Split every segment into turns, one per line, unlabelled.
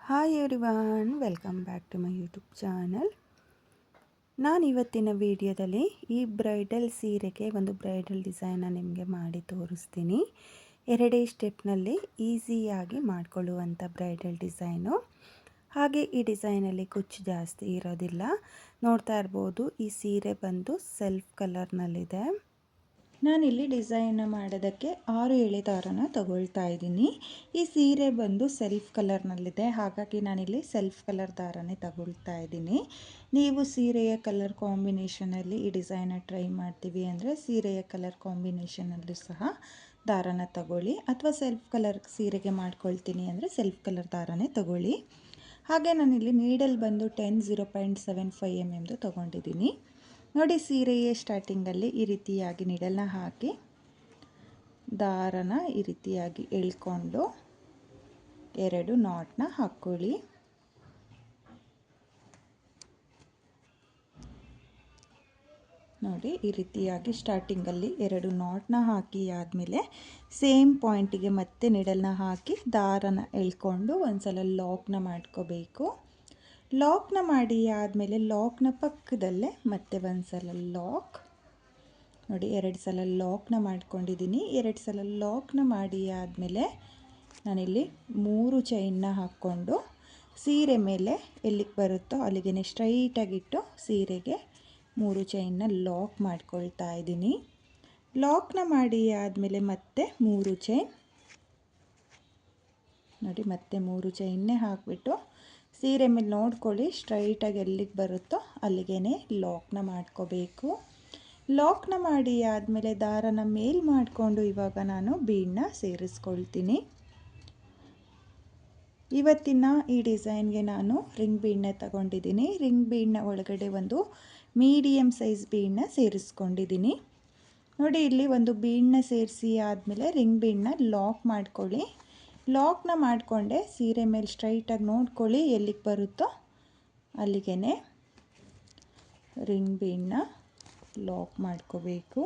Hi everyone, welcome back to my YouTube channel. ನಾನು ಇವತ್ತಿನ ವಿಡಿಯೋದಲ್ಲಿ ಈ ಬ್ರೈಡಲ್ ಸೀರೆಗೆ ಒಂದು ಬ್ರೈಡಲ್ ಡಿಸೈನ ನಿಮಗೆ ಮಾಡಿ ತೋರಿಸ್ತೀನಿ. ಎರಡೇ ಸ್ಟೆಪ್ನಲ್ಲಿ ಈಸಿಯಾಗಿ ಮಾಡಿಕೊಳ್ಳುವಂಥ ಬ್ರೈಡಲ್ ಡಿಸೈನು. ಹಾಗೆ ಈ ಡಿಸೈನಲ್ಲಿ ಕುಚ್ಚು ಜಾಸ್ತಿ ಇರೋದಿಲ್ಲ. ನೋಡ್ತಾ ಇರ್ಬೋದು, ಈ ಸೀರೆ ಬಂದು ಸೆಲ್ಫ್ ಕಲರ್ನಲ್ಲಿದೆ. ನಾನಿಲ್ಲಿ ಡಿಸೈನ್ ಮಾಡೋದಕ್ಕೆ 6 ಎಳೆ ದಾರನ ತಗೊಳ್ತಾ ಇದ್ದೀನಿ. ಈ ಸೀರೆ ಬಂದು ಸೆಲ್ಫ್ ಕಲರ್ನಲ್ಲಿದೆ, ಹಾಗಾಗಿ ನಾನಿಲ್ಲಿ ಸೆಲ್ಫ್ ಕಲರ್ ದಾರನೇ ತಗೊಳ್ತಾ ಇದ್ದೀನಿ. ನೀವು ಸೀರೆಯ ಕಲರ್ ಕಾಂಬಿನೇಷನಲ್ಲಿ ಈ ಡಿಸೈನ ಟ್ರೈ ಮಾಡ್ತೀವಿ ಅಂದರೆ ಸೀರೆಯ ಕಲರ್ ಕಾಂಬಿನೇಷನಲ್ಲೂ ಸಹ ದಾರನ ತಗೊಳ್ಳಿ, ಅಥವಾ ಸೆಲ್ಫ್ ಕಲರ್ ಸೀರೆಗೆ ಮಾಡ್ಕೊಳ್ತೀನಿ ಅಂದರೆ ಸೆಲ್ಫ್ ಕಲರ್ ದಾರನೇ ತಗೊಳ್ಳಿ. ಹಾಗೆ ನಾನಿಲ್ಲಿ ನೀಡಲ್ ಬಂದು 0.75 mm ತೊಗೊಂಡಿದ್ದೀನಿ. ನೋಡಿ, ಸೀರೆಯ ಸ್ಟಾರ್ಟಿಂಗಲ್ಲಿ ಈ ರೀತಿಯಾಗಿ ನೀಡಲ್ನ ಹಾಕಿ ದಾರನ ಈ ರೀತಿಯಾಗಿ ಎಳ್ಕೊಂಡು 2 ನಾಟ್ನ ಹಾಕ್ಕೊಳ್ಳಿ. ನೋಡಿ, ಈ ರೀತಿಯಾಗಿ ಸ್ಟಾರ್ಟಿಂಗಲ್ಲಿ 2 ನಾಟ್ನ ಹಾಕಿ ಆದಮೇಲೆ ಸೇಮ್ ಪಾಯಿಂಟಿಗೆ ಮತ್ತೆ ನೀಡಲ್ನ ಹಾಕಿ ದಾರನ ಎಳ್ಕೊಂಡು ಒಂದ್ಸಲ ಲಾಕ್ನ ಮಾಡ್ಕೋಬೇಕು. ಲಾಕ್ನ ಮಾಡಿ ಆದಮೇಲೆ ಲಾಕ್ನ ಪಕ್ಕದಲ್ಲೇ ಮತ್ತೆ ಒಂದು ಸಲ ಲಾಕ್. ನೋಡಿ, 2 ಸಲ ಲಾಕ್ನ ಮಾಡ್ಕೊಂಡಿದ್ದೀನಿ. 2 ಸಲ ಲಾಕ್ನ ಮಾಡಿ ಆದಮೇಲೆ ನಾನಿಲ್ಲಿ 3 ಚೈನ್ನ ಹಾಕ್ಕೊಂಡು ಸೀರೆ ಮೇಲೆ ಎಲ್ಲಿಗೆ ಬರುತ್ತೋ ಅಲ್ಲಿಗೆ ಸ್ಟ್ರೈಟಾಗಿಟ್ಟು ಸೀರೆಗೆ 3 ಚೈನ್ನ ಲಾಕ್ ಮಾಡ್ಕೊಳ್ತಾ ಇದ್ದೀನಿ. ಲಾಕ್ನ ಮಾಡಿ ಆದಮೇಲೆ ಮತ್ತೆ 3 ಚೈನ್. ನೋಡಿ, ಮತ್ತೆ 3 ಚೈನ್ನೇ ಹಾಕಿಬಿಟ್ಟು ಸೀರೆ ಮೇಲೆ ನೋಡ್ಕೊಳ್ಳಿ, ಸ್ಟ್ರೈಟಾಗಿ ಎಲ್ಲಿಗೆ ಬರುತ್ತೋ ಅಲ್ಲಿಗೆ ಲಾಕ್ನ ಮಾಡ್ಕೋಬೇಕು. ಲಾಕ್ನ ಮಾಡಿ ಆದಮೇಲೆ ದಾರನ ಮೇಲ್ ಮಾಡಿಕೊಂಡು ಇವಾಗ ನಾನು ಬೀಡನ್ನ ಸೇರಿಸ್ಕೊಳ್ತೀನಿ. ಇವತ್ತಿನ ಈ ಡಿಸೈನ್ಗೆ ನಾನು ರಿಂಗ್ ಬೀಡನ್ನ ತಗೊಂಡಿದ್ದೀನಿ. ರಿಂಗ್ ಬೀಡನ್ನ ಒಳಗಡೆ ಒಂದು ಮೀಡಿಯಮ್ ಸೈಜ್ ಬೀಡನ್ನ ಸೇರಿಸ್ಕೊಂಡಿದ್ದೀನಿ. ನೋಡಿ, ಇಲ್ಲಿ ಒಂದು ಬೀಡನ್ನ ಸೇರಿಸಿ ಆದಮೇಲೆ ರಿಂಗ್ ಬೀಡನ್ನ ಲಾಕ್ ಮಾಡ್ಕೊಳ್ಳಿ. ಲಾಕ್ನ ಮಾಡಿಕೊಂಡೆ ಸೀರೆ ಮೇಲೆ ಸ್ಟ್ರೈಟಾಗಿ ನೋಡ್ಕೊಳ್ಳಿ, ಎಲ್ಲಿಗೆ ಬರುತ್ತೋ ಅಲ್ಲಿಗೆ ರಿಂಗ್ ಬೀಡನ್ನ ಲಾಕ್ ಮಾಡ್ಕೋಬೇಕು.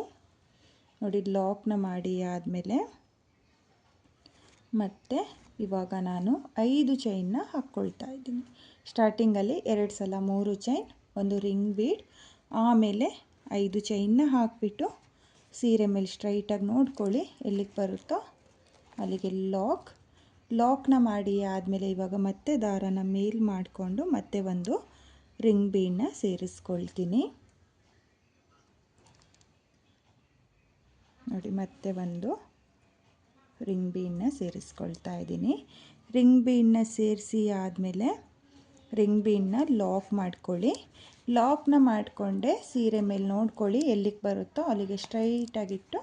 ನೋಡಿ, ಲಾಕ್ನ ಮಾಡಿ ಆದಮೇಲೆ ಮತ್ತೆ ಇವಾಗ ನಾನು 5 ಚೈನ್ನ ಹಾಕ್ಕೊಳ್ತಾ ಇದ್ದೀನಿ. ಸ್ಟಾರ್ಟಿಂಗಲ್ಲಿ 2 ಸಲ 3 ಚೈನ್, ಒಂದು ರಿಂಗ್ ಬೀಡ್, ಆಮೇಲೆ 5 ಚೈನ್ನ ಹಾಕಿಬಿಟ್ಟು ಸೀರೆ ಮೇಲೆ ಸ್ಟ್ರೈಟಾಗಿ ನೋಡ್ಕೊಳ್ಳಿ, ಎಲ್ಲಿಗೆ ಬರುತ್ತೋ ಅಲ್ಲಿಗೆ ಲಾಕ್ನ ಮಾಡಿ ಆದಮೇಲೆ ಇವಾಗ ಮತ್ತೆ ದಾರನ ಮೇಲ್ ಮಾಡಿಕೊಂಡು ಮತ್ತೆ ಒಂದು ರಿಂಗ್ ಬೀಡನ್ನ ಸೇರಿಸ್ಕೊಳ್ತೀನಿ. ನೋಡಿ, ಮತ್ತೆ ಒಂದು ರಿಂಗ್ ಬೀಡನ್ನ ಸೇರಿಸ್ಕೊಳ್ತಾ ಇದ್ದೀನಿ. ರಿಂಗ್ ಬೀಡನ್ನ ಸೇರಿಸಿ ಆದಮೇಲೆ ರಿಂಗ್ ಬೀಡನ್ನ ಲಾಕ್ ಮಾಡ್ಕೊಳ್ಳಿ. ಲಾಕ್ನ ಮಾಡಿಕೊಂಡೆ ಸೀರೆ ಮೇಲೆ ನೋಡ್ಕೊಳ್ಳಿ, ಎಲ್ಲಿಗೆ ಬರುತ್ತೋ ಅಲ್ಲಿಗೆ ಸ್ಟ್ರೈಟಾಗಿಟ್ಟು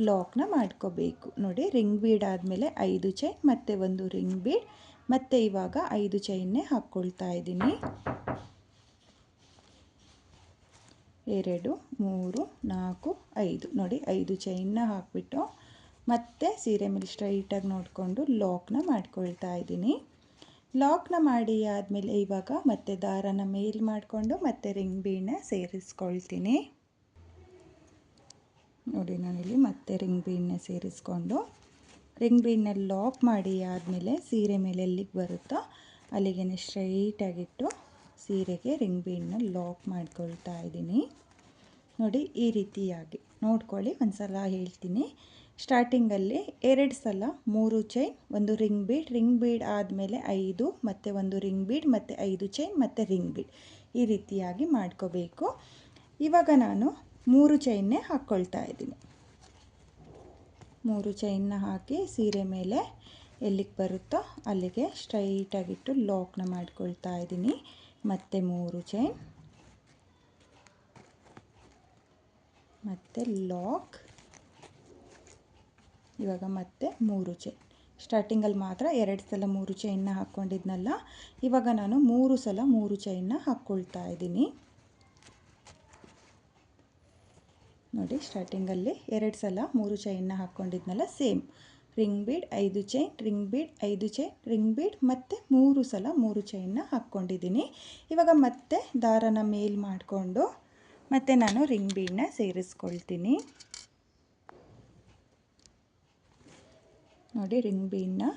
ಲಾಕ್ನ ಮಾಡ್ಕೋಬೇಕು. ನೋಡಿ, ರಿಂಗ್ ಬೀಡ್ ಆದಮೇಲೆ 5 ಚೈನ್ ಮತ್ತು ಒಂದು ರಿಂಗ್ ಬೀಡ್, ಮತ್ತು ಇವಾಗ 5 ಚೈನ್ನೇ ಹಾಕ್ಕೊಳ್ತಾ ಇದ್ದೀನಿ. 2 3 4 5. ನೋಡಿ, 5 ಚೈನ್ನ ಹಾಕಿಬಿಟ್ಟು ಮತ್ತೆ ಸೀರೆ ಮೇಲೆ ಸ್ಟ್ರೈಟಾಗಿ ನೋಡಿಕೊಂಡು ಲಾಕ್ನ ಮಾಡ್ಕೊಳ್ತಾ ಇದ್ದೀನಿ. ಲಾಕ್ನ ಮಾಡಿ ಆದಮೇಲೆ ಇವಾಗ ಮತ್ತೆ ದಾರನ ಮೇಲ್ ಮಾಡಿಕೊಂಡು ಮತ್ತೆ ರಿಂಗ್ ಬೀಡನ್ನ ಸೇರಿಸ್ಕೊಳ್ತೀನಿ. ನೋಡಿ, ನಾನಿಲ್ಲಿ ಮತ್ತೆ ರಿಂಗ್ ಬೀಡನ್ನ ಸೇರಿಸ್ಕೊಂಡು ರಿಂಗ್ ಬೀಡನ್ನ ಲಾಕ್ ಮಾಡಿ ಆದಮೇಲೆ ಸೀರೆ ಮೇಲೆ ಎಲ್ಲಿಗೆ ಬರುತ್ತೋ ಅಲ್ಲಿಗೆ ಸ್ಟ್ರೈಟಾಗಿಟ್ಟು ಸೀರೆಗೆ ರಿಂಗ್ ಬೀಡನ್ನ ಲಾಕ್ ಮಾಡ್ಕೊಳ್ತಾ ಇದ್ದೀನಿ. ನೋಡಿ, ಈ ರೀತಿಯಾಗಿ ನೋಡ್ಕೊಳ್ಳಿ, ಒಂದು ಸಲ ಹೇಳ್ತೀನಿ. ಸ್ಟಾರ್ಟಿಂಗಲ್ಲಿ 2 ಸಲ 3 ಚೈನ್, ಒಂದು ರಿಂಗ್ ಬೀಡ್ ಆದಮೇಲೆ 5 ಮತ್ತು ಒಂದು ರಿಂಗ್ ಬೀಡ್ ಮತ್ತು 5 ಚೈನ್ ಮತ್ತು ರಿಂಗ್ ಬೀಡ್, ಈ ರೀತಿಯಾಗಿ ಮಾಡ್ಕೋಬೇಕು. ಇವಾಗ ನಾನು 3 ಚೈನ್ನೇ ಹಾಕ್ಕೊಳ್ತಾ ಇದ್ದೀನಿ. 3 ಚೈನ್ನ ಹಾಕಿ ಸೀರೆ ಮೇಲೆ ಎಲ್ಲಿಗೆ ಬರುತ್ತೋ ಅಲ್ಲಿಗೆ ಸ್ಟ್ರೈಟಾಗಿಟ್ಟು ಲಾಕ್ನ ಮಾಡ್ಕೊಳ್ತಾ ಇದ್ದೀನಿ. ಮತ್ತೆ 3 ಚೈನ್, ಮತ್ತು ಲಾಕ್. ಇವಾಗ ಮತ್ತೆ 3 ಚೈನ್. ಸ್ಟಾರ್ಟಿಂಗಲ್ಲಿ ಮಾತ್ರ 2 ಸಲ 3 ಚೈನ್ನ ಹಾಕ್ಕೊಂಡಿದ್ನಲ್ಲ, ಇವಾಗ ನಾನು 3 ಸಲ 3 ಚೈನ್ನ ಹಾಕ್ಕೊಳ್ತಾ ಇದ್ದೀನಿ. ನೋಡಿ, ಸ್ಟಾರ್ಟಿಂಗಲ್ಲಿ 2 ಸಲ 3 ಚೈನ್ನ ಹಾಕ್ಕೊಂಡಿದ್ನಲ್ಲ, same ring bead 5 chain, ring bead 5 chain, ring bead ಮತ್ತು 3 ಸಲ 3 ಚೈನ್ನ ಹಾಕ್ಕೊಂಡಿದ್ದೀನಿ. ಇವಾಗ ಮತ್ತೆ ದಾರನ ಮೇಲ್ ಮಾಡಿಕೊಂಡು ಮತ್ತೆ ನಾನು ರಿಂಗ್ ಬೀಡನ್ನ ಸೇರಿಸ್ಕೊಳ್ತೀನಿ. ನೋಡಿ, ರಿಂಗ್ ಬೀಡನ್ನ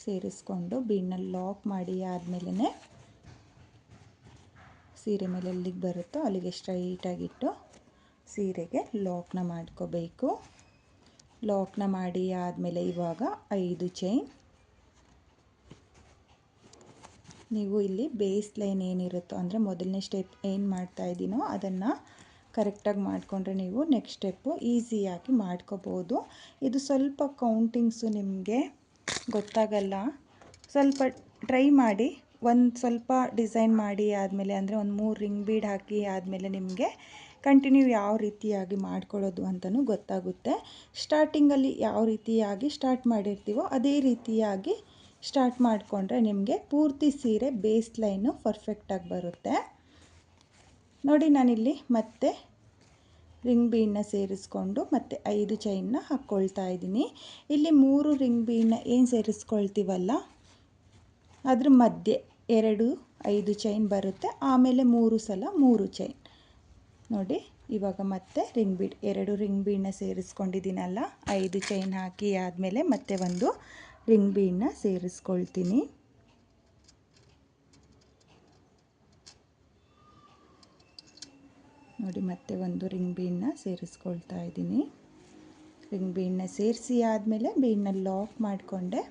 ಸೇರಿಸ್ಕೊಂಡು ಬೀಡನ್ನ ಲಾಕ್ ಮಾಡಿ ಆದಮೇಲೆ ಸೀರೆ ಮೇಲೆ ಎಲ್ಲಿಗೆ ಬರುತ್ತೋ ಅಲ್ಲಿಗೆ ಸ್ಟ್ರೈಟಾಗಿಟ್ಟು ಸೀರೆಗೆ ಲಾಕ್ನ ಮಾಡ್ಕೋಬೇಕು. ಲಾಕ್ನ ಮಾಡಿ ಆದಮೇಲೆ ಇವಾಗ 5 ಚೈನ್. ನೀವು ಇಲ್ಲಿ ಬೇಸ್ ಲೈನ್ ಏನಿರುತ್ತೋ ಅಂದರೆ ಮೊದಲನೇ ಸ್ಟೆಪ್ ಏನು ಮಾಡ್ತಾ ಇದ್ದೀನೋ ಅದನ್ನು ಕರೆಕ್ಟಾಗಿ ಮಾಡಿಕೊಂಡ್ರೆ ನೀವು ನೆಕ್ಸ್ಟ್ ಸ್ಟೆಪ್ಪು ಈಸಿಯಾಗಿ ಮಾಡ್ಕೋಬೋದು. ಇದು ಸ್ವಲ್ಪ ಕೌಂಟಿಂಗ್ಸು ನಿಮಗೆ ಗೊತ್ತಾಗಲ್ಲ, ಸ್ವಲ್ಪ ಟ್ರೈ ಮಾಡಿ. ಒಂದು ಸ್ವಲ್ಪ ಡಿಸೈನ್ ಮಾಡಿ ಆದಮೇಲೆ ಅಂದರೆ ಒಂದು 3 ರಿಂಗ್ ಬೀಡ್ ಹಾಕಿ ಆದಮೇಲೆ ನಿಮಗೆ ಕಂಟಿನ್ಯೂ ಯಾವ ರೀತಿಯಾಗಿ ಮಾಡ್ಕೊಳ್ಳೋದು ಅಂತಲೂ ಗೊತ್ತಾಗುತ್ತೆ. ಸ್ಟಾರ್ಟಿಂಗಲ್ಲಿ ಯಾವ ರೀತಿಯಾಗಿ ಸ್ಟಾರ್ಟ್ ಮಾಡಿರ್ತೀವೋ ಅದೇ ರೀತಿಯಾಗಿ ಸ್ಟಾರ್ಟ್ ಮಾಡಿಕೊಂಡ್ರೆ ನಿಮಗೆ ಪೂರ್ತಿ ಸೀರೆ ಬೇಸ್ ಲೈನು ಪರ್ಫೆಕ್ಟಾಗಿ ಬರುತ್ತೆ. ನೋಡಿ, ನಾನಿಲ್ಲಿ ಮತ್ತೆ ರಿಂಗ್ ಬೀಡನ್ನ ಸೇರಿಸ್ಕೊಂಡು ಮತ್ತೆ 5 ಚೈನ್ನ ಹಾಕ್ಕೊಳ್ತಾ ಇದ್ದೀನಿ. ಇಲ್ಲಿ 3 ರಿಂಗ್ ಬೀಡನ್ನ ಏನು ಸೇರಿಸ್ಕೊಳ್ತೀವಲ್ಲ ಅದ್ರ ಮಧ್ಯೆ 5 ಚೈನ್ ಬರುತ್ತೆ. ಆಮೇಲೆ 3 ಸಲ 3 ಚೈನ್. ನೋಡಿ, ಇವಾಗ ಮತ್ತೆ ರಿಂಗ್ ಬೀಡ್ 2 ರಿಂಗ್ ಬೀಡನ್ನ ಸೇರಿಸ್ಕೊಂಡಿದ್ದೀನಲ್ಲ, 5 ಚೈನ್ ಹಾಕಿ ಆದಮೇಲೆ ಮತ್ತೆ ಒಂದು ರಿಂಗ್ ಬೀಡನ್ನ ಸೇರಿಸ್ಕೊಳ್ತೀನಿ. ನೋಡಿ, ಮತ್ತೆ ಒಂದು ರಿಂಗ್ ಬೀಡನ್ನ ಸೇರಿಸ್ಕೊಳ್ತಾ ಇದ್ದೀನಿ. ರಿಂಗ್ ಬೀಡನ್ನ ಸೇರಿಸಿ ಆದಮೇಲೆ ಬೀಡನ್ನ ಲಾಕ್ ಮಾಡಿಕೊಂಡೆ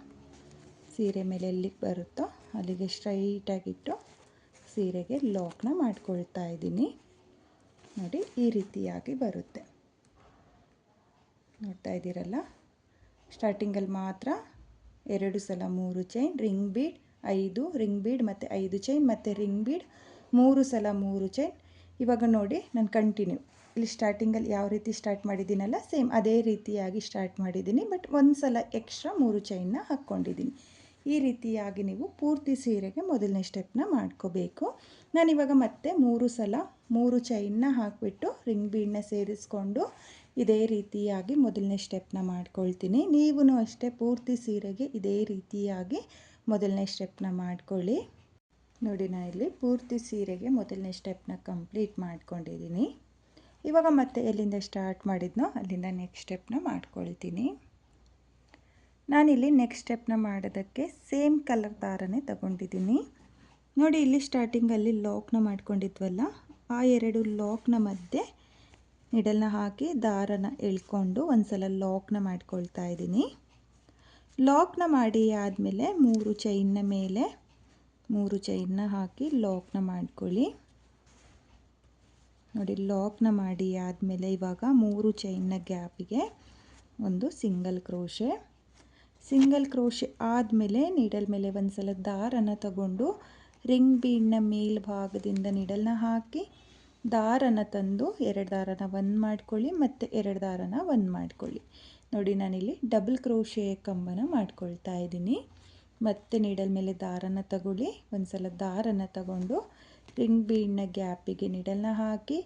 ಸೀರೆ ಮೇಲೆ ಎಲ್ಲಿಗೆ ಬರುತ್ತೋ ಅಲ್ಲಿಗೆ ಸ್ಟ್ರೈಟಾಗಿಟ್ಟು ಸೀರೆಗೆ ಲಾಕ್ನ ಮಾಡ್ಕೊಳ್ತಾ ಇದ್ದೀನಿ. ನೋಡಿ, ಈ ರೀತಿಯಾಗಿ ಬರುತ್ತೆ. ನೋಡ್ತಾ ಇದ್ದೀರಲ್ಲ, ಸ್ಟಾರ್ಟಿಂಗಲ್ಲಿ ಮಾತ್ರ 2 ಸಲ 3 chain, ring bead 5 ring bead ಮತ್ತು 5 ಚೈನ್ ಮತ್ತು ರಿಂಗ್ ಬೀಡ್ 3 ಸಲ 3 ಚೈನ್. ಇವಾಗ ನೋಡಿ, ನಾನು ಕಂಟಿನ್ಯೂ ಇಲ್ಲಿ ಸ್ಟಾರ್ಟಿಂಗಲ್ಲಿ ಯಾವ ರೀತಿ ಸ್ಟಾರ್ಟ್ ಮಾಡಿದ್ದೀನಲ್ಲ ಸೇಮ್ ಅದೇ ರೀತಿಯಾಗಿ ಸ್ಟಾರ್ಟ್ ಮಾಡಿದ್ದೀನಿ. ಬಟ್ ಒಂದು ಸಲ ಎಕ್ಸ್ಟ್ರಾ 3 ಚೈನ್ನ ಹಾಕ್ಕೊಂಡಿದ್ದೀನಿ. ಈ ರೀತಿಯಾಗಿ ನೀವು ಪೂರ್ತಿ ಸೀರೆಗೆ ಮೊದಲನೇ ಸ್ಟೆಪ್ನ ಮಾಡ್ಕೋಬೇಕು. ನಾನಿವಾಗ ಮತ್ತೆ 3 ಸಲ 3 ಚೈನ್ನ ಹಾಕಿಬಿಟ್ಟು ರಿಂಗ್ ಬೀಡನ್ನ ಸೇರಿಸ್ಕೊಂಡು ಇದೇ ರೀತಿಯಾಗಿ ಮೊದಲನೇ ಸ್ಟೆಪ್ನ ಮಾಡ್ಕೊಳ್ತೀನಿ. ನೀವೂ ಅಷ್ಟೇ ಪೂರ್ತಿ ಸೀರೆಗೆ ಇದೇ ರೀತಿಯಾಗಿ ಮೊದಲನೇ ಸ್ಟೆಪ್ನ ಮಾಡ್ಕೊಳ್ಳಿ. ನೋಡಿ, ನಾನು ಇಲ್ಲಿ ಪೂರ್ತಿ ಸೀರೆಗೆ ಮೊದಲನೇ ಸ್ಟೆಪ್ನ ಕಂಪ್ಲೀಟ್ ಮಾಡ್ಕೊಂಡಿದ್ದೀನಿ. ಇವಾಗ ಮತ್ತೆ ಎಲ್ಲಿಂದ ಸ್ಟಾರ್ಟ್ ಮಾಡಿದ್ನೋ ಅಲ್ಲಿಂದ ನೆಕ್ಸ್ಟ್ ಸ್ಟೆಪ್ನ ಮಾಡ್ಕೊಳ್ತೀನಿ. ನಾನಿಲ್ಲಿ ನೆಕ್ಸ್ಟ್ ಸ್ಟೆಪ್ನ ಮಾಡೋದಕ್ಕೆ ಸೇಮ್ ಕಲರ್ ದಾರನೇ ತಗೊಂಡಿದ್ದೀನಿ. ನೋಡಿ, ಇಲ್ಲಿ ಸ್ಟಾರ್ಟಿಂಗಲ್ಲಿ ಲಾಕ್ನ ಮಾಡ್ಕೊಂಡಿದ್ವಲ್ಲ, ಆ 2 ಲಾಕ್ನ ಮಧ್ಯೆ ನಿಡಲ್ನ ಹಾಕಿ ದಾರನ ಎಳ್ಕೊಂಡು ಒಂದು ಸಲ ಲಾಕ್ನ ಮಾಡ್ಕೊಳ್ತಾ ಇದ್ದೀನಿ. ಲಾಕ್ನ ಮಾಡಿ ಆದಮೇಲೆ 3 ಚೈನ್ನ ಮೇಲೆ 3 ಚೈನ್ನ ಹಾಕಿ ಲಾಕ್ನ ಮಾಡ್ಕೊಳ್ಳಿ. ನೋಡಿ, ಲಾಕ್ನ ಮಾಡಿ ಆದಮೇಲೆ ಇವಾಗ 3 ಚೈನ್ನ ಗ್ಯಾಪಿಗೆ ಒಂದು ಸಿಂಗಲ್ ಕ್ರೋಶೆ ಆದಮೇಲೆ ನೀಡಲ್ ಮೇಲೆ ಒಂದು ಸಲ ದಾರನ ತಗೊಂಡು ರಿಂಗ್ ಬೀಡ್ನ ಮೇಲ್ಭಾಗದಿಂದ ನೀಡಲ್ನ ಹಾಕಿ ದಾರನ ತಂದು 2 ದಾರನ ಒಂದು ಮಾಡ್ಕೊಳ್ಳಿ ಮತ್ತು 2 ದಾರನ ಒಂದು ಮಾಡ್ಕೊಳ್ಳಿ. ನೋಡಿ, ನಾನಿಲ್ಲಿ ಡಬಲ್ ಕ್ರೋಶೆ ಕಂಬನ ಮಾಡ್ಕೊಳ್ತಾ ಇದ್ದೀನಿ. ಮತ್ತು ನೀಡಲ್ ಮೇಲೆ ದಾರನ ತಗೊಳ್ಳಿ, ಒಂದು ಸಲ ದಾರನ ತಗೊಂಡು ರಿಂಗ್ ಬೀಡ್ನ ಗ್ಯಾಪಿಗೆ ನೀಡಲ್ನ ಹಾಕಿ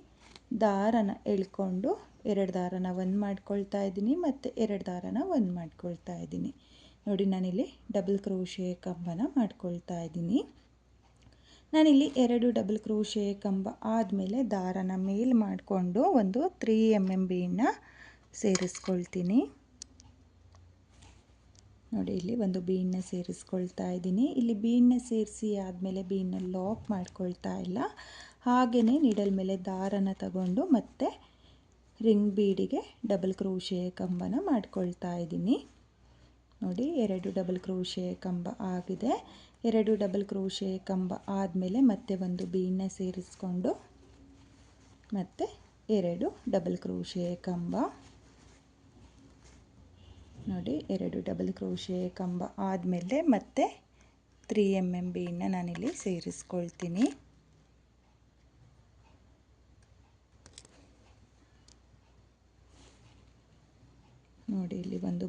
ದಾರನ ಎಳ್ಕೊಂಡು 2 ದಾರನ ಒಂದು ಮಾಡ್ಕೊಳ್ತಾ ಇದ್ದೀನಿ ಮತ್ತು 2 ದಾರನ ಒಂದು ಮಾಡ್ಕೊಳ್ತಾ ಇದ್ದೀನಿ. ನೋಡಿ, ನಾನಿಲ್ಲಿ ಡಬಲ್ ಕ್ರೋಶೆ ಕಂಬನ ಮಾಡ್ಕೊಳ್ತಾ ಇದ್ದೀನಿ. ನಾನಿಲ್ಲಿ 2 ಡಬಲ್ ಕ್ರೋಶೆ ಕಂಬ ಆದಮೇಲೆ ದಾರನ ಮೇಲ್ ಮಾಡಿಕೊಂಡು ಒಂದು 3 mm ಬೀಡನ್ನ ಸೇರಿಸ್ಕೊಳ್ತೀನಿ. ನೋಡಿ, ಇಲ್ಲಿ ಒಂದು ಬೀಡನ್ನ ಸೇರಿಸ್ಕೊಳ್ತಾ ಇದ್ದೀನಿ. ಇಲ್ಲಿ ಬೀಡನ್ನ ಸೇರಿಸಿ ಆದಮೇಲೆ ಬೀಡನ್ನ ಲಾಕ್ ಮಾಡ್ಕೊಳ್ತಾ ಇಲ್ಲ, ಹಾಗೆಯೇ ನೀಡಲ್ ಮೇಲೆ ದಾರನ ತಗೊಂಡು ಮತ್ತೆ ರಿಂಗ್ ಬೀಡಿಗೆ ಡಬಲ್ ಕ್ರೋಶೆ ಕಂಬನ ಮಾಡ್ಕೊಳ್ತಾ ಇದ್ದೀನಿ. ನೋಡಿ, 2 ಡಬಲ್ ಕ್ರೋಶೆ ಕಂಬ ಆಗಿದೆ. 2 ಡಬಲ್ ಕ್ರೋಶೆ ಕಂಬ ಆದಮೇಲೆ ಮತ್ತೆ ಒಂದು ಬೀಡನ್ನ ಸೇರಿಸ್ಕೊಂಡು ಮತ್ತೆ 2 ಡಬಲ್ ಕ್ರೋಶೆ ಕಂಬ. ನೋಡಿ, 2 ಡಬಲ್ ಕ್ರೋಶೆ ಕಂಬ ಆದಮೇಲೆ ಮತ್ತೆ 3 mm ಬೀಡನ್ನ ನಾನಿಲ್ಲಿ ಸೇರಿಸ್ಕೊಳ್ತೀನಿ. ನೋಡಿ, ಇಲ್ಲಿ ಒಂದು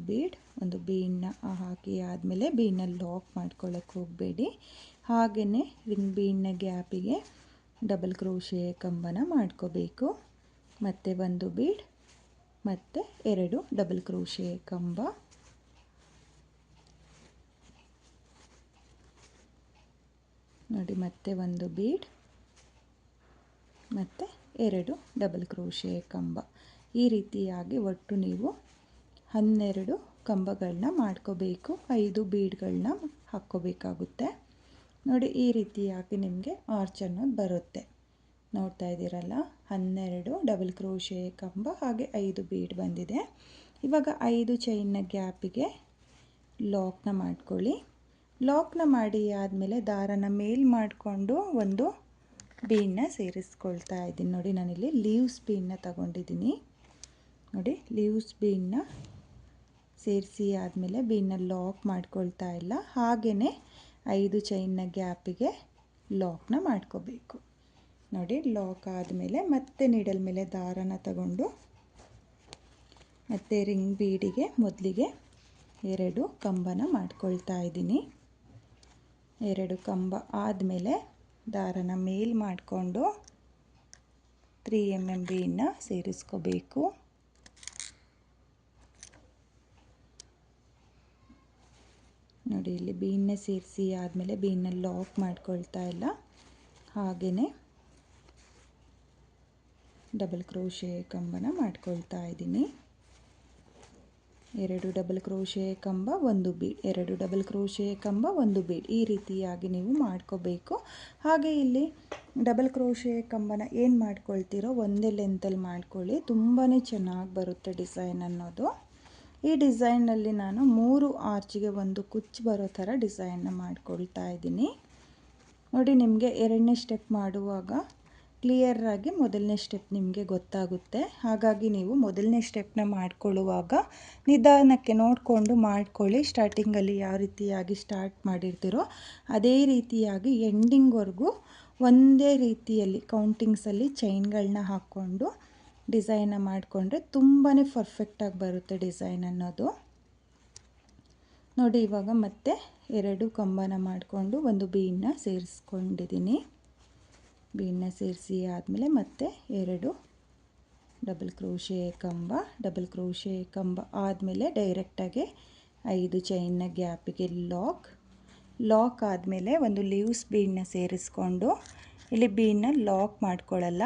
ಬೀಡನ್ನ ಹಾಕಿ ಆದಮೇಲೆ ಬೀಡನ್ನ ಲಾಕ್ ಮಾಡ್ಕೊಳ್ಳೋಕೆ ಹೋಗಬೇಡಿ. ಹಾಗೆಯೇ ರಿಂಗ್ ಬೀಡ್ನ ಗ್ಯಾಪಿಗೆ ಡಬಲ್ ಕ್ರೋಶೆ ಕಂಬನ ಮಾಡ್ಕೋಬೇಕು. ಮತ್ತು ಒಂದು ಬೀಡ್ ಮತ್ತು 2 ಡಬಲ್ ಕ್ರೋಶೆ ಕಂಬ. ನೋಡಿ, ಮತ್ತೆ ಒಂದು ಬೀಡ್ ಮತ್ತು 2 ಡಬಲ್ ಕ್ರೋಶೆ ಕಂಬ. ಈ ರೀತಿಯಾಗಿ ಒಟ್ಟು ನೀವು 12 ಕಂಬಗಳನ್ನ ಮಾಡ್ಕೋಬೇಕು. 5 ಬೀಡ್ಗಳನ್ನ ಹಾಕ್ಕೋಬೇಕಾಗುತ್ತೆ. ನೋಡಿ ಈ ರೀತಿಯಾಗಿ ನಿಮಗೆ ಆರ್ಚ್ ಅನ್ನೋದು ಬರುತ್ತೆ. ನೋಡ್ತಾ ಇದ್ದೀರಲ್ಲ, 12 ಡಬಲ್ ಕ್ರೋಶೆ ಕಂಬ ಹಾಗೆ 5 ಬೀಡ್ ಬಂದಿದೆ. ಇವಾಗ 5 ಚೈನ್ನ ಗ್ಯಾಪಿಗೆ ಲಾಕ್ನ ಮಾಡ್ಕೊಳ್ಳಿ. ಲಾಕ್ನ ಮಾಡಿ ಆದಮೇಲೆ ದಾರನ ಮೇಲ್ ಮಾಡಿಕೊಂಡು ಒಂದು ಬೀಡನ್ನ ಸೇರಿಸ್ಕೊಳ್ತಾ ಇದ್ದೀನಿ. ನೋಡಿ ನಾನಿಲ್ಲಿ ಲೀವ್ಸ್ ಬೀಡನ್ನ ತಗೊಂಡಿದ್ದೀನಿ. ನೋಡಿ ಲೀವ್ಸ್ ಬೀಡನ್ನ ಸೇರಿಸಿ ಆದಮೇಲೆ ಬೀಡನ್ನ ಲಾಕ್ ಮಾಡ್ಕೊಳ್ತಾ ಇಲ್ಲ, ಹಾಗೆಯೇ 5 ಚೈನ್ನ ಗ್ಯಾಪಿಗೆ ಲಾಕ್ನ ಮಾಡ್ಕೋಬೇಕು. ನೋಡಿ ಲಾಕ್ ಆದಮೇಲೆ ಮತ್ತೆ ನೀಡಲ್ ಮೇಲೆ ದಾರನ ತಗೊಂಡು ಮತ್ತು ರಿಂಗ್ ಬೀಡಿಗೆ ಮೊದಲಿಗೆ 2 ಕಂಬನ ಮಾಡ್ಕೊಳ್ತಾ ಇದ್ದೀನಿ. 2 ಕಂಬ ಆದಮೇಲೆ ದಾರನ ಮೇಲ್ ಮಾಡಿಕೊಂಡು 3 mm ಬೀಡನ್ನ ಸೇರಿಸ್ಕೋಬೇಕು. ನೋಡಿ ಇಲ್ಲಿ ಬೀಡನ್ನ ಸೇರಿಸಿ ಆದಮೇಲೆ ಬೀಡನ್ನ ಲಾಕ್ ಮಾಡ್ಕೊಳ್ತಾ ಇಲ್ಲ, ಹಾಗೆಯೇ ಡಬಲ್ ಕ್ರೋಶೆ ಕಂಬನ ಮಾಡ್ಕೊಳ್ತಾ ಇದ್ದೀನಿ. 2 ಡಬಲ್ ಕ್ರೋಶೆ ಕಂಬ 1 ಬೀಡ್, 2 ಡಬಲ್ ಕ್ರೋಶೆ ಕಂಬ 1 ಬೀಡ್, ಈ ರೀತಿಯಾಗಿ ನೀವು ಮಾಡ್ಕೋಬೇಕು. ಹಾಗೆ ಇಲ್ಲಿ ಡಬಲ್ ಕ್ರೋಶೆ ಕಂಬನ ಏನು ಮಾಡ್ಕೊಳ್ತೀರೋ ಒಂದೇ ಲೆಂತಲ್ಲಿ ಮಾಡ್ಕೊಳ್ಳಿ, ತುಂಬಾ ಚೆನ್ನಾಗಿ ಬರುತ್ತೆ ಡಿಸೈನ್ ಅನ್ನೋದು. ಈ ಡಿಸೈನಲ್ಲಿ ನಾನು 3 ಆರ್ಚಿಗೆ ಒಂದು ಕುಚ್ಚು ಬರೋ ಥರ ಡಿಸೈನ್ನ ಮಾಡ್ಕೊಳ್ತಾ ಇದ್ದೀನಿ. ನೋಡಿ ನಿಮಗೆ 2ನೇ ಸ್ಟೆಪ್ ಮಾಡುವಾಗ ಕ್ಲಿಯರಾಗಿ ಮೊದಲನೇ ಸ್ಟೆಪ್ ನಿಮಗೆ ಗೊತ್ತಾಗುತ್ತೆ. ಹಾಗಾಗಿ ನೀವು ಮೊದಲನೇ ಸ್ಟೆಪ್ನ ಮಾಡ್ಕೊಳ್ಳುವಾಗ ನಿಧಾನಕ್ಕೆ ನೋಡಿಕೊಂಡು ಮಾಡ್ಕೊಳ್ಳಿ. ಸ್ಟಾರ್ಟಿಂಗಲ್ಲಿ ಯಾವ ರೀತಿಯಾಗಿ ಸ್ಟಾರ್ಟ್ ಮಾಡಿರ್ತೀರೋ ಅದೇ ರೀತಿಯಾಗಿ ಎಂಡಿಂಗ್ವರೆಗೂ ಒಂದೇ ರೀತಿಯಲ್ಲಿ ಕೌಂಟಿಂಗ್ಸಲ್ಲಿ ಚೈನ್ಗಳನ್ನ ಹಾಕ್ಕೊಂಡು ಡಿಸೈನ್ನ ಮಾಡಿಕೊಂಡ್ರೆ ತುಂಬಾ ಪರ್ಫೆಕ್ಟಾಗಿ ಬರುತ್ತೆ ಡಿಸೈನ್ ಅನ್ನೋದು. ನೋಡಿ ಇವಾಗ ಮತ್ತೆ 2 ಕಂಬನ ಮಾಡಿಕೊಂಡು ಒಂದು ಬೀಡನ್ನ ಸೇರಿಸ್ಕೊಂಡಿದ್ದೀನಿ. ಬೀಡನ್ನ ಸೇರಿಸಿ ಆದಮೇಲೆ ಮತ್ತೆ 2 ಡಬಲ್ ಕ್ರೋಶೆ ಡಬಲ್ ಕ್ರೋಶೆ ಕಂಬ ಆದಮೇಲೆ ಡೈರೆಕ್ಟಾಗಿ 5 ಚೈನ್ನ ಗ್ಯಾಪಿಗೆ ಲಾಕ್ ಆದಮೇಲೆ ಒಂದು ಲೀವ್ಸ್ ಬೀಡನ್ನ ಸೇರಿಸ್ಕೊಂಡು ಇಲ್ಲಿ ಬೀಡನ್ನ ಲಾಕ್ ಮಾಡ್ಕೊಳ್ಳಲ್ಲ,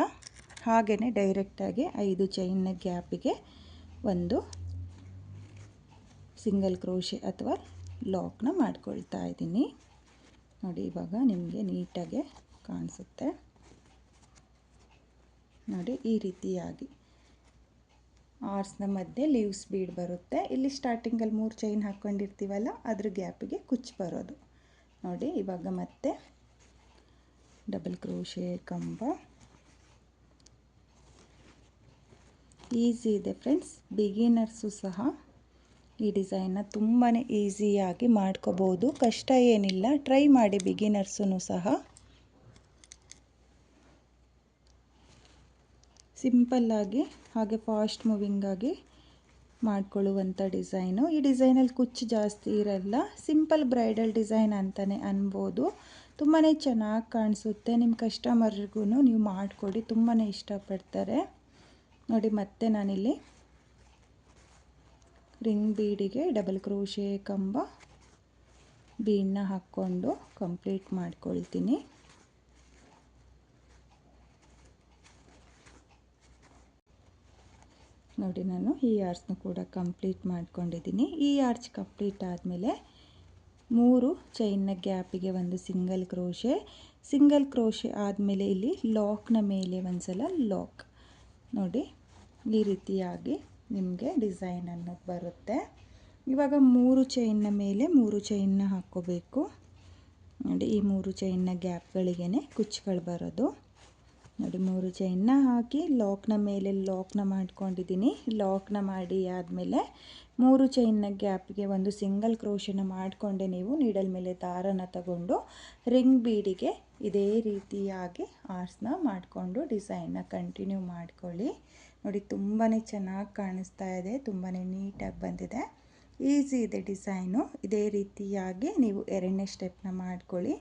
ಹಾಗೆಯೇ ಡೈರೆಕ್ಟಾಗಿ 5 ಚೈನ್ನ ಗ್ಯಾಪಿಗೆ ಒಂದು ಸಿಂಗಲ್ ಕ್ರೋಶೆ ಅಥವಾ ಲಾಕ್ನ ಮಾಡ್ಕೊಳ್ತಾ ಇದ್ದೀನಿ. ನೋಡಿ ಇವಾಗ ನಿಮಗೆ ನೀಟಾಗಿ ಕಾಣಿಸುತ್ತೆ. ನೋಡಿ ಈ ರೀತಿಯಾಗಿ ಆರ್ಸ್ನ ಮಧ್ಯೆ ಲೀವ್ಸ್ ಬೀಡ್ ಬರುತ್ತೆ. ಇಲ್ಲಿ ಸ್ಟಾರ್ಟಿಂಗಲ್ಲಿ 3 ಚೈನ್ ಹಾಕ್ಕೊಂಡಿರ್ತೀವಲ್ಲ ಅದ್ರ ಗ್ಯಾಪಿಗೆ ಕುಚ್ಚು ಬರೋದು. ನೋಡಿ ಇವಾಗ ಮತ್ತೆ ಡಬಲ್ ಕ್ರೋಶೆ ಕಂಬ. ಈಸಿ ಇದೆ ಫ್ರೆಂಡ್ಸ್, ಬಿಗಿನರ್ಸು ಸಹ ಈ ಡಿಸೈನ್ನ ತುಂಬಾ ಈಸಿಯಾಗಿ ಮಾಡ್ಕೋಬೋದು, ಕಷ್ಟ ಏನಿಲ್ಲ. ಟ್ರೈ ಮಾಡಿ ಬಿಗಿನರ್ಸೂ ಸಹ. ಸಿಂಪಲ್ಲಾಗಿ ಹಾಗೆ ಫಾಸ್ಟ್ ಮೂವಿಂಗಾಗಿ ಮಾಡ್ಕೊಳ್ಳುವಂಥ ಡಿಸೈನು. ಈ ಡಿಸೈನಲ್ಲಿ ಕುಚ್ಚು ಜಾಸ್ತಿ ಇರಲ್ಲ, ಸಿಂಪಲ್ ಬ್ರೈಡಲ್ ಡಿಸೈನ್ ಅಂತಲೇ ಅನ್ಬೋದು. ತುಂಬಾ ಚೆನ್ನಾಗಿ ಕಾಣಿಸುತ್ತೆ. ನಿಮ್ಮ ಕಸ್ಟಮರ್ಗೂ ನೀವು ಮಾಡಿಕೊಡಿ, ತುಂಬಾ ಇಷ್ಟಪಡ್ತಾರೆ. ನೋಡಿ ಮತ್ತೆ ನಾನಿಲ್ಲಿ ರಿಂಗ್ ಬೀಡಿಗೆ ಡಬಲ್ ಕ್ರೋಶೆ ಕಂಬ ಬೀಡನ್ನ ಹಾಕ್ಕೊಂಡು ಕಂಪ್ಲೀಟ್ ಮಾಡ್ಕೊಳ್ತೀನಿ. ನೋಡಿ ನಾನು ಈ ಆರ್ಚ್ನ ಕೂಡ ಕಂಪ್ಲೀಟ್ ಮಾಡ್ಕೊಂಡಿದ್ದೀನಿ. ಈ ಆರ್ಚ್ ಕಂಪ್ಲೀಟ್ ಆದಮೇಲೆ 3 ಚೈನ್ನ ಗ್ಯಾಪಿಗೆ ಒಂದು ಸಿಂಗಲ್ ಕ್ರೋಶೆ ಆದಮೇಲೆ ಇಲ್ಲಿ ಲಾಕ್ನ ಮೇಲೆ ಒಂದು ಸಲ ಲಾಕ್. ನೋಡಿ ಈ ರೀತಿಯಾಗಿ ನಿಮಗೆ ಡಿಸೈನ್ ಅನ್ನೋದು ಬರುತ್ತೆ. ಇವಾಗ 3 ಚೈನ್ನ ಮೇಲೆ 3 ಚೈನ್ನ ಹಾಕ್ಕೋಬೇಕು. ನೋಡಿ ಈ 3 ಚೈನ್ನ ಗ್ಯಾಪ್ಗಳಿಗೇ ಕುಚ್ಚುಗಳು ಬರೋದು. ನೋಡಿ 3 ಚೈನ್ನ ಹಾಕಿ ಲಾಕ್ನ ಮೇಲೆ ಲಾಕ್ನ ಮಾಡ್ಕೊಂಡಿದ್ದೀನಿ. ಲಾಕ್ನ ಮಾಡಿ ಆದಮೇಲೆ 3 ಚೈನ್ನ ಗ್ಯಾಪಿಗೆ ಒಂದು ಸಿಂಗಲ್ ಕ್ರೋಶನ ಮಾಡಿಕೊಂಡೆ ನೀವು ನೀಡಲ್ ಮೇಲೆ ದಾರನ ತಗೊಂಡು ರಿಂಗ್ ಬೀಡಿಗೆ ಇದೇ ರೀತಿಯಾಗಿ ಆರ್ಸ್ನ ಮಾಡಿಕೊಂಡು ಡಿಸೈನ್ನ ಕಂಟಿನ್ಯೂ ಮಾಡ್ಕೊಳ್ಳಿ. ನೋಡಿ ತುಂಬಾ ಚೆನ್ನಾಗಿ ಕಾಣಿಸ್ತಾ ಇದೆ, ತುಂಬಾ ನೀಟಾಗಿ ಬಂದಿದೆ. ಈಸಿ ಇದೆ ಡಿಸೈನು. ಇದೇ ರೀತಿಯಾಗಿ ನೀವು 2ನೇ ಸ್ಟೆಪ್ನ ಮಾಡ್ಕೊಳ್ಳಿ.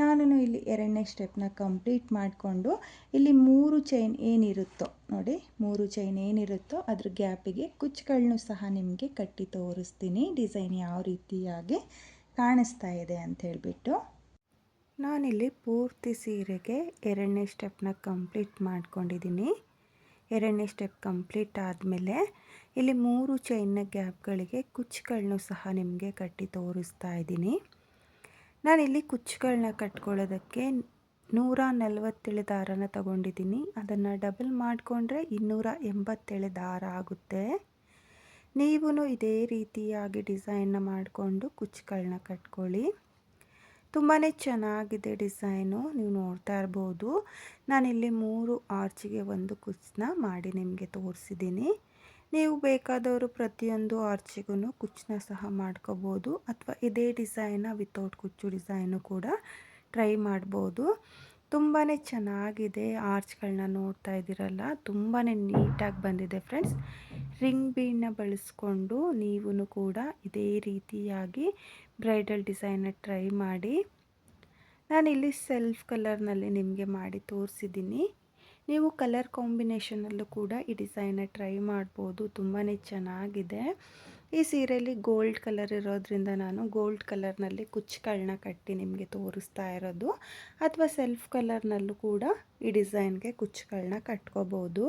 ನಾನು ಇಲ್ಲಿ 2ನೇ ಸ್ಟೆಪ್ನ ಕಂಪ್ಲೀಟ್ ಮಾಡಿಕೊಂಡು ಇಲ್ಲಿ 3 ಚೈನ್ ಏನಿರುತ್ತೋ ನೋಡಿ 3 ಚೈನ್ ಏನಿರುತ್ತೋ ಅದ್ರ ಗ್ಯಾಪಿಗೆ ಕುಚ್ಚುಗಳನ್ನೂ ಸಹ ನಿಮಗೆ ಕಟ್ಟಿ ತೋರಿಸ್ತೀನಿ, ಡಿಸೈನ್ ಯಾವ ರೀತಿಯಾಗಿ ಕಾಣಿಸ್ತಾ ಇದೆ ಅಂತ ಹೇಳಿಬಿಟ್ಟು. ನಾನಿಲ್ಲಿ ಪೂರ್ತಿ ಸೀರೆಗೆ 2ನೇ ಸ್ಟೆಪ್ನ ಕಂಪ್ಲೀಟ್ ಮಾಡ್ಕೊಂಡಿದ್ದೀನಿ. ಎರಡನೇ ಸ್ಟೆಪ್ ಕಂಪ್ಲೀಟ್ ಆದಮೇಲೆ ಇಲ್ಲಿ 3 ಚೈನ್ನ ಗ್ಯಾಪ್ಗಳಿಗೆ ಕುಚ್ಚುಗಳನ್ನೂ ಸಹ ನಿಮಗೆ ಕಟ್ಟಿ ತೋರಿಸ್ತಾ ಇದ್ದೀನಿ. ನಾನಿಲ್ಲಿ ಕುಚ್ಚುಗಳನ್ನ ಕಟ್ಕೊಳ್ಳೋದಕ್ಕೆ 147 ದಾರನ ತಗೊಂಡಿದ್ದೀನಿ. ಅದನ್ನು ಡಬಲ್ ಮಾಡಿಕೊಂಡ್ರೆ 287 ದಾರ ಆಗುತ್ತೆ. ನೀವು ಇದೇ ರೀತಿಯಾಗಿ ಡಿಸೈನ್ನ ಮಾಡಿಕೊಂಡು ಕುಚ್ಚುಗಳನ್ನ ಕಟ್ಕೊಳ್ಳಿ. ತುಂಬಾ ಚೆನ್ನಾಗಿದೆ ಡಿಸೈನು, ನೀವು ನೋಡ್ತಾ ಇರ್ಬೋದು. ನಾನಿಲ್ಲಿ 3 ಆರ್ಚಿಗೆ ಒಂದು ಕುಚ್ಚನ್ನ ಮಾಡಿ ನಿಮಗೆ ತೋರಿಸಿದ್ದೀನಿ. ನೀವು ಬೇಕಾದವರು ಪ್ರತಿಯೊಂದು ಆರ್ಚಿಗೂ ಕುಚ್ಚನ್ನ ಸಹ ಮಾಡ್ಕೋಬೋದು, ಅಥವಾ ಇದೇ ಡಿಸೈನ್ನ ವಿತೌಟ್ ಕುಚ್ಚು ಡಿಸೈನು ಕೂಡ ಟ್ರೈ ಮಾಡ್ಬೋದು. ತುಂಬಾ ಚೆನ್ನಾಗಿದೆ. ಆರ್ಚ್ಗಳನ್ನ ನೋಡ್ತಾ ಇದ್ದೀರಲ್ಲ, ತುಂಬಾ ನೀಟಾಗಿ ಬಂದಿದೆ ಫ್ರೆಂಡ್ಸ್. ರಿಂಗ್ ಬೀಡನ್ನ ಬಳಸ್ಕೊಂಡು ನೀವು ಕೂಡ ಇದೇ ರೀತಿಯಾಗಿ ಬ್ರೈಡಲ್ ಡಿಸೈನ್ನ ಟ್ರೈ ಮಾಡಿ. ನಾನಿಲ್ಲಿ ಸೆಲ್ಫ್ ಕಲರ್ನಲ್ಲಿ ನಿಮಗೆ ಮಾಡಿ ತೋರಿಸಿದ್ದೀನಿ. ನೀವು ಕಲರ್ ಕಾಂಬಿನೇಷನಲ್ಲೂ ಕೂಡ ಈ ಡಿಸೈನ್ನ ಟ್ರೈ ಮಾಡ್ಬೋದು. ತುಂಬಾ ಚೆನ್ನಾಗಿದೆ. ಈ ಸೀರೆಯಲ್ಲಿ ಗೋಲ್ಡ್ ಕಲರ್ ಇರೋದ್ರಿಂದ ನಾನು ಗೋಲ್ಡ್ ಕಲರ್ನಲ್ಲಿ ಕುಚ್ಚುಗಳನ್ನ ಕಟ್ಟಿ ನಿಮಗೆ ತೋರಿಸ್ತಾ ಇರೋದು. ಅಥವಾ ಸೆಲ್ಫ್ ಕಲರ್ನಲ್ಲೂ ಕೂಡ ಈ ಡಿಸೈನ್ಗೆ ಕುಚ್ಚುಗಳನ್ನ ಕಟ್ಕೋಬೋದು.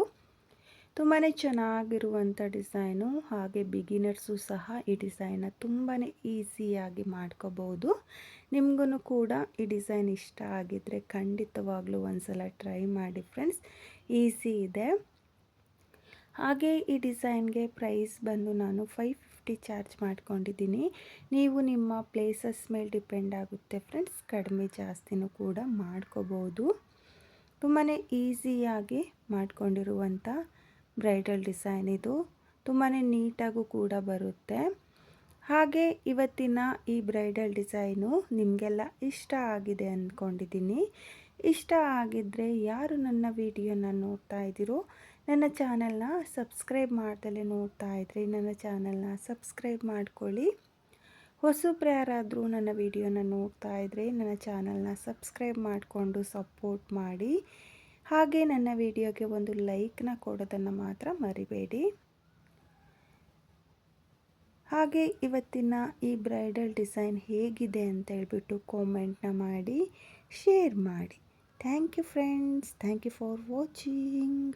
ತುಂಬಾ ಚೆನ್ನಾಗಿರುವಂಥ ಡಿಸೈನು. ಹಾಗೆ ಬಿಗಿನರ್ಸು ಸಹ ಈ ಡಿಸೈನ್ನ ತುಂಬಾ ಈಸಿಯಾಗಿ ಮಾಡ್ಕೋಬೋದು. ನಿಮಗೂ ಕೂಡ ಈ ಡಿಸೈನ್ ಇಷ್ಟ ಆಗಿದ್ದರೆ ಖಂಡಿತವಾಗ್ಲೂ ಒಂದ್ಸಲ ಟ್ರೈ ಮಾಡಿ ಫ್ರೆಂಡ್ಸ್. ಈಸಿ ಇದೆ. ಹಾಗೆ ಈ ಡಿಸೈನ್ಗೆ ಪ್ರೈಸ್ ಬಂದು ನಾನು 550 ಚಾರ್ಜ್ ಮಾಡ್ಕೊಂಡಿದ್ದೀನಿ. ನೀವು ನಿಮ್ಮ ಪ್ಲೇಸಸ್ ಮೇಲೆ ಡಿಪೆಂಡ್ ಆಗುತ್ತೆ ಫ್ರೆಂಡ್ಸ್, ಕಡಿಮೆ ಜಾಸ್ತಿನೂ ಕೂಡ ಮಾಡ್ಕೋಬೋದು. ತುಂಬಾ ಈಸಿಯಾಗಿ ಮಾಡ್ಕೊಂಡಿರುವಂಥ ಬ್ರೈಡಲ್ ಡಿಸೈನ್ ಇದು. ತುಂಬಾ ನೀಟಾಗೂ ಕೂಡ ಬರುತ್ತೆ. ಹಾಗೆ ಇವತ್ತಿನ ಈ ಬ್ರೈಡಲ್ ಡಿಸೈನು ನಿಮಗೆಲ್ಲ ಇಷ್ಟ ಆಗಿದೆ ಅಂದ್ಕೊಂಡಿದ್ದೀನಿ. ಇಷ್ಟ ಆಗಿದ್ದರೆ ಯಾರು ನನ್ನ ವಿಡಿಯೋನ ನೋಡ್ತಾ ಇದ್ದೀರೋ, ನನ್ನ ಚಾನಲ್ನ ಸಬ್ಸ್ಕ್ರೈಬ್ ಮಾಡ್ದಲೇ ನೋಡ್ತಾ ಇದ್ರಿ, ನನ್ನ ಚಾನಲ್ನ ಸಬ್ಸ್ಕ್ರೈಬ್ ಮಾಡ್ಕೊಳ್ಳಿ. ಹೊಸಬ್ರು ಯಾರಾದರೂ ನನ್ನ ವಿಡಿಯೋನ ನೋಡ್ತಾ ಇದ್ದರೆ ನನ್ನ ಚಾನಲ್ನ ಸಬ್ಸ್ಕ್ರೈಬ್ ಮಾಡಿಕೊಂಡು ಸಪೋರ್ಟ್ ಮಾಡಿ. ಹಾಗೆ ನನ್ನ ವಿಡಿಯೋಗೆ ಒಂದು ಲೈಕ್ನ ಕೊಡೋದನ್ನು ಮಾತ್ರ ಮರಿಬೇಡಿ. ಹಾಗೆ ಇವತ್ತಿನ ಈ ಬ್ರೈಡಲ್ ಡಿಸೈನ್ ಹೇಗಿದೆ ಅಂತ ಹೇಳ್ಬಿಟ್ಟು ಕಾಮೆಂಟ್ನ ಮಾಡಿ, ಶೇರ್ ಮಾಡಿ. Thank you friends. Thank you for watching.